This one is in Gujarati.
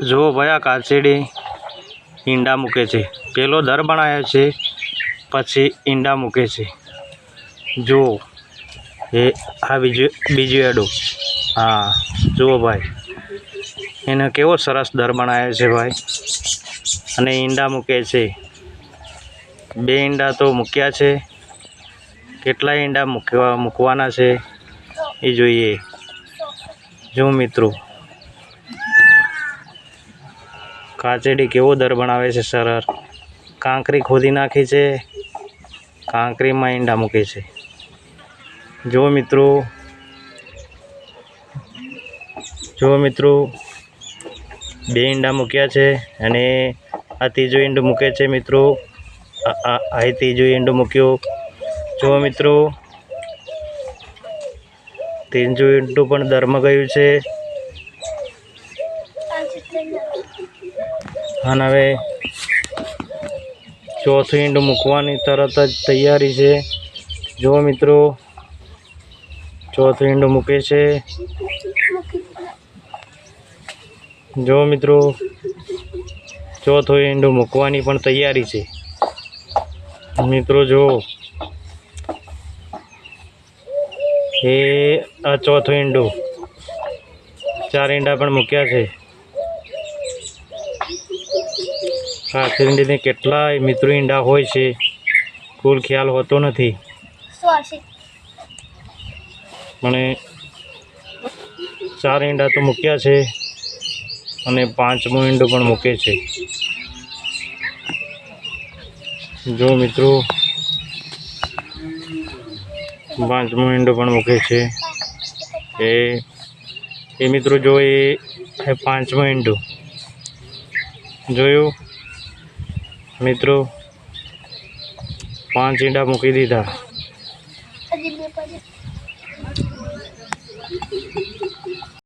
જો ભાઈ આ કાચેડી ઈંડા મૂકે છે, પેલો દર બનાવે છે પછી ઈંડા મૂકે છે। જો એ આ બીજું એડું, હા જુઓ ભાઈ એને કેવો સરસ દર બનાવે છે ભાઈ, અને ઈંડા મૂકે છે। 2 ઈંડા તો મૂક્યા છે, કેટલા ઈંડા મૂકવાના છે એ જોઈએ। જો મિત્રો કાચેડી કેવો દર બનાવે છે સરસ, કાંકરી ખોદી નાખી છે, કાંકરીમાં ઈંડા મૂકે છે। જો મિત્રો 2 ઈંડા મૂક્યા છે અને આ ત્રીજું ઈંડું મૂકે છે મિત્રો। આ ત્રીજું ઈંડું મૂક્યું। જો મિત્રો ત્રીજું ઈંડું પણ દરમાં ગયું છે। અને હવે ચોથું ઈંડું મૂકવાની તરત જ તૈયારી છે। જો મિત્રો ચોથું ઈંડું મૂકે છે। જો મિત્રો ચોથું ઈંડું મૂકવાની પણ તૈયારી છે। મિત્રો જો એ આ ચોથું ઈંડું, 4 ઈંડા પણ મૂક્યા છે। કાચેડીને કેટલાય મિત્રો ઈંડા હોય છે કુલ ખ્યાલ હોતો નથી, પણ 4 ઈંડા તો મૂક્યા છે અને 5મું ઈંડું પણ મૂકે છે। જો મિત્રો 5મું ઈંડું પણ મૂકે છે। એ મિત્રો જો એ 5મું ઈંડું જોયું મિત્રો, 5 ઈંડા મૂકી દીધા।